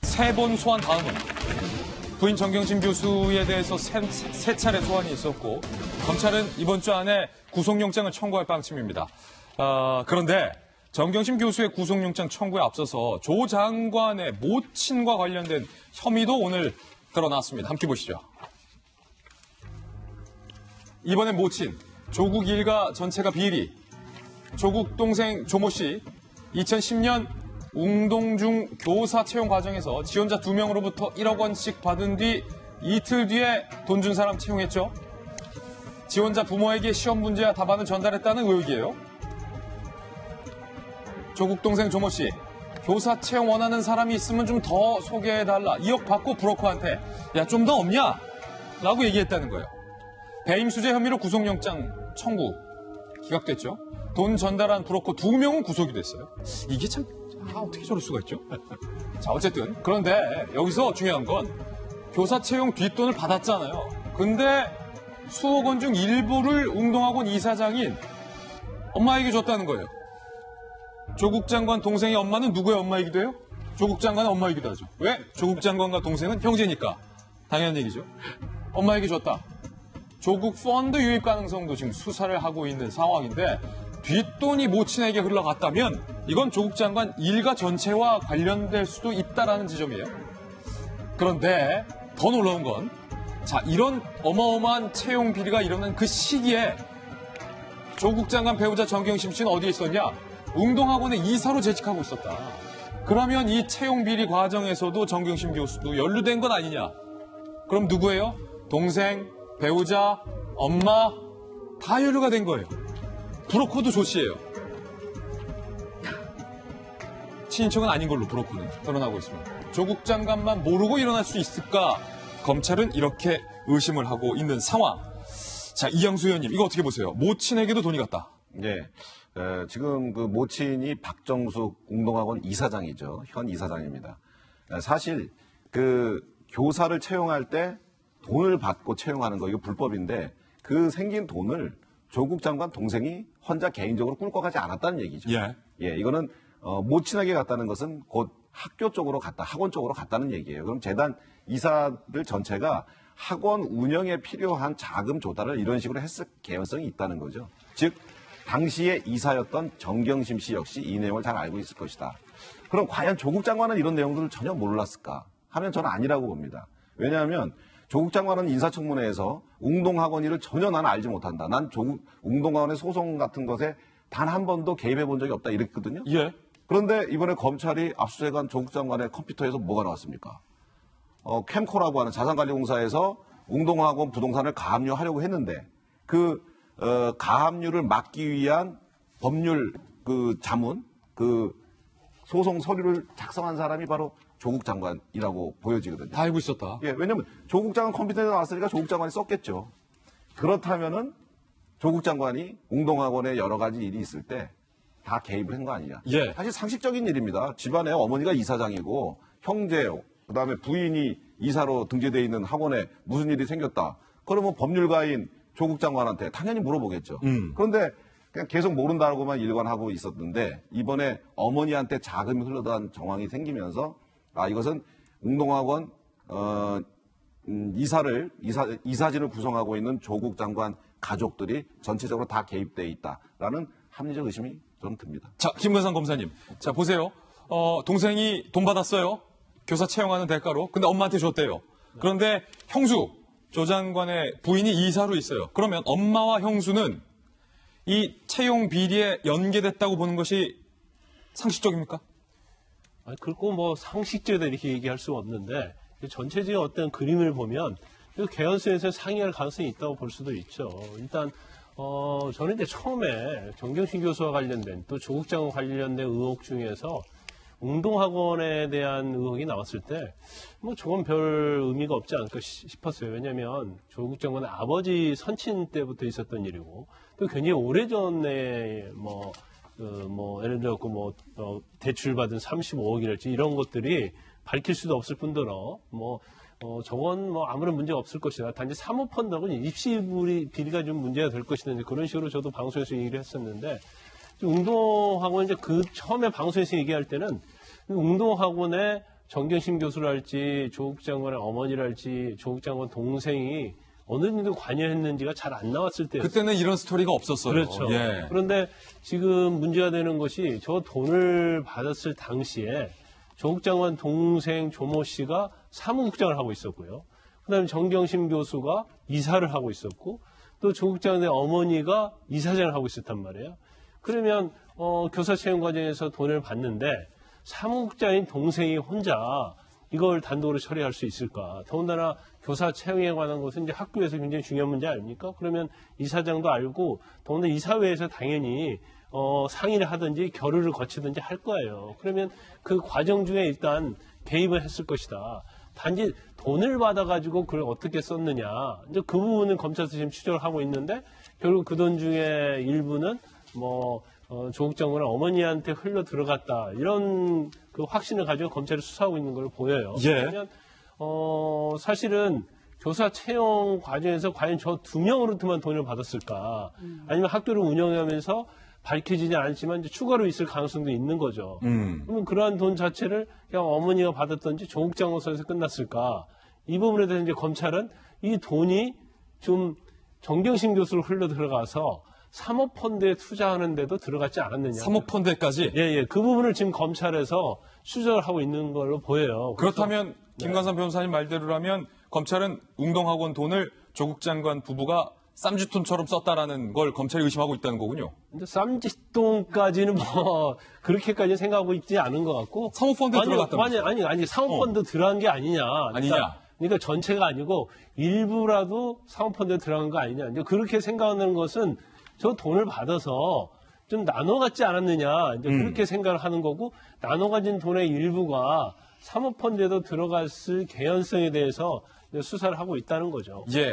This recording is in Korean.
3번 소환 다음은 부인 정경심 교수에 대해서 세 차례 소환이 있었고 검찰은 이번 주 안에 구속영장을 청구할 방침입니다. 그런데 정경심 교수의 구속영장 청구에 앞서서 조 장관의 모친과 관련된 혐의도 오늘 드러났습니다. 함께 보시죠. 이번엔 모친, 조국 일가 전체가 비리. 조국 동생 조모 씨, 2010년 웅동중 교사 채용 과정에서 지원자 2명으로부터 1억 원씩 받은 뒤 이틀 뒤에 돈 준 사람 채용했죠. 지원자 부모에게 시험 문제와 답안을 전달했다는 의혹이에요. 조국 동생 조모 씨, 교사 채용 원하는 사람이 있으면 좀 더 소개해달라. 2억 받고 브로커한테 야, 좀 더 없냐? 라고 얘기했다는 거예요. 배임수재 혐의로 구속영장 청구 기각됐죠. 돈 전달한 브로커 2명은 구속이 됐어요. 이게 참 어떻게 저럴 수가 있죠? 자, 어쨌든 그런데 여기서 중요한 건 교사 채용 뒷돈을 받았잖아요. 근데 수억 원 중 일부를 웅동학원 이사장인 엄마에게 줬다는 거예요. 조국 장관 동생의 엄마는 누구의 엄마이기도 해요? 조국 장관은 엄마이기도 하죠. 왜? 조국 장관과 동생은 형제니까. 당연한 얘기죠. 엄마에게 줬다. 조국 펀드 유입 가능성도 지금 수사를 하고 있는 상황인데 뒷돈이 모친에게 흘러갔다면 이건 조국 장관 일가 전체와 관련될 수도 있다라는 지점이에요. 그런데 더 놀라운 건 자, 이런 어마어마한 채용 비리가 일어난 그 시기에 조국 장관 배우자 정경심 씨는 어디에 있었냐? 웅동학원의 이사로 재직하고 있었다. 그러면 이 채용 비리 과정에서도 정경심 교수도 연루된 건 아니냐? 그럼 누구예요? 동생, 배우자, 엄마 다 연루가 된 거예요. 브로커도 조 씨예요. 친인척은 아닌 걸로 브로커는 드러나고 있습니다. 조국 장관만 모르고 일어날 수 있을까? 검찰은 이렇게 의심을 하고 있는 상황. 자, 이양수 의원님, 이거 어떻게 보세요? 모친에게도 돈이 갔다. 네. 지금 그 모친이 박정숙 웅동학원 이사장이죠. 현 이사장입니다. 사실 그 교사를 채용할 때 돈을 받고 채용하는 거 이거 불법인데 그 생긴 돈을 조국 장관 동생이 혼자 개인적으로 꿀꺽 하지 않았다는 얘기죠. 예. 예, 이거는 모친에게 갔다는 것은 곧 학교 쪽으로 갔다, 학원 쪽으로 갔다는 얘기예요. 그럼 재단 이사들 전체가 학원 운영에 필요한 자금 조달을 이런 식으로 했을 개연성이 있다는 거죠. 즉 당시에 이사였던 정경심 씨 역시 이 내용을 잘 알고 있을 것이다. 그럼 과연 조국 장관은 이런 내용들을 전혀 몰랐을까 하면 저는 아니라고 봅니다. 왜냐하면 조국 장관은 인사청문회에서 웅동학원 일을 전혀 나는 알지 못한다. 난 조국 웅동학원의 소송 같은 것에 단 한 번도 개입해 본 적이 없다 이랬거든요. 예. 그런데 이번에 검찰이 압수수색한 조국 장관의 컴퓨터에서 뭐가 나왔습니까? 캠코라고 하는 자산관리공사에서 웅동학원 부동산을 가압류하려고 했는데 그 가압류를 막기 위한 법률 그 자문, 그 소송 서류를 작성한 사람이 바로 조국 장관이라고 보여지거든요. 다 알고 있었다. 예, 왜냐면 조국 장관 컴퓨터에 나왔으니까 조국 장관이 썼겠죠. 그렇다면은 조국 장관이 웅동학원에 여러 가지 일이 있을 때 다 개입을 한 거 아니냐. 예. 사실 상식적인 일입니다. 집안에 어머니가 이사장이고 형제, 그다음에 부인이 이사로 등재되어 있는 학원에 무슨 일이 생겼다. 그러면 법률가인 조국 장관한테 당연히 물어보겠죠. 그런데 그냥 계속 모른다고만 일관하고 있었는데 이번에 어머니한테 자금이 흘러간 정황이 생기면서 이것은 웅동학원 이사진을 구성하고 있는 조국 장관 가족들이 전체적으로 다 개입돼 있다라는 합리적 의심이 저는 듭니다. 자, 김건상 검사님. 자, 보세요. 동생이 돈 받았어요. 교사 채용하는 대가로. 근데 엄마한테 줬대요. 그런데 형수, 조 장관의 부인이 이사로 있어요. 그러면 엄마와 형수는 이 채용 비리에 연계됐다고 보는 것이 상식적입니까? 그렇고 뭐 상식적이다 이렇게 얘기할 수는 없는데 전체적인 어떤 그림을 보면 개연성에서 상이할 가능성이 있다고 볼 수도 있죠. 일단 저는 이제 처음에 정경심 교수와 관련된 또 조국 장관 관련된 의혹 중에서 웅동학원에 대한 의혹이 나왔을 때 뭐 저건 별 의미가 없지 않을까 싶었어요. 왜냐하면 조국 장관의 아버지 선친 때부터 있었던 일이고 또 굉장히 오래전에 예를 들어 대출 받은 35억이랄지 이런 것들이 밝힐 수도 없을 뿐더러 저건 아무런 문제가 없을 것이다. 단지 사모펀드하고 입시 비리가 좀 문제가 될 것이다. 그런 식으로 저도 방송에서 얘기를 했었는데 웅동학원 이제 그 처음에 방송에서 얘기할 때는 웅동학원에 정경심 교수랄지 조국 장관의 어머니랄지 조국 장관 동생이 어느 정도 관여했는지가 잘 안 나왔을 때였어요. 그때는 이런 스토리가 없었어요. 그렇죠. 예. 그런데 지금 문제가 되는 것이 저 돈을 받았을 당시에 조국 장관 동생 조모 씨가 사무국장을 하고 있었고요. 그다음에 정경심 교수가 이사를 하고 있었고 또 조국 장관의 어머니가 이사장을 하고 있었단 말이에요. 그러면 교사 채용 과정에서 돈을 받는데 사무국장인 동생이 혼자 이걸 단독으로 처리할 수 있을까? 더군다나 교사 채용에 관한 것은 이제 학교에서 굉장히 중요한 문제 아닙니까? 그러면 이사장도 알고 더군다나 이사회에서 당연히 상의를 하든지 결의를 거치든지 할 거예요. 그러면 그 과정 중에 일단 개입을 했을 것이다. 단지 돈을 받아가지고 그걸 어떻게 썼느냐. 이제 그 부분은 검찰에서 지금 추적을 하고 있는데 결국 그 돈 중에 일부는 조국 장관의 어머니한테 흘러 들어갔다. 이런 그 확신을 가지고 검찰이 수사하고 있는 걸로 보여요. 예. 그러면 사실은 교사 채용 과정에서 과연 저 두 명으로만 돈을 받았을까? 아니면 학교를 운영하면서 밝혀지지 않지만 이제 추가로 있을 가능성도 있는 거죠. 그러면 그러한 돈 자체를 그냥 어머니가 받았던지 조국 장관 선에서 끝났을까? 이 부분에 대해서 이제 검찰은 이 돈이 좀 정경심 교수로 흘러 들어가서 사모펀드에 투자하는데도 들어갔지 않았느냐. 사모펀드까지? 예. 그 부분을 지금 검찰에서 추적을 하고 있는 걸로 보여요. 그렇다면 김관삼 변호사님 말대로라면 검찰은 웅동학원 돈을 조국 장관 부부가 쌈짓돈처럼 썼다라는 걸 검찰이 의심하고 있다는 거군요. 근데 쌈짓돈까지는 그렇게까지 생각하고 있지 않은 것 같고. 사모펀드에 들어갔다면서요? 아니, 사모펀드 들어간 게 아니냐. 그러니까 전체가 아니고 일부라도 사모펀드에 들어간 거 아니냐. 이제 그렇게 생각하는 것은 저 돈을 받아서 좀 나눠 갖지 않았느냐. 이제 그렇게 생각을 하는 거고, 나눠 가진 돈의 일부가 사모펀드에도 들어갔을 개연성에 대해서 수사를 하고 있다는 거죠. 예.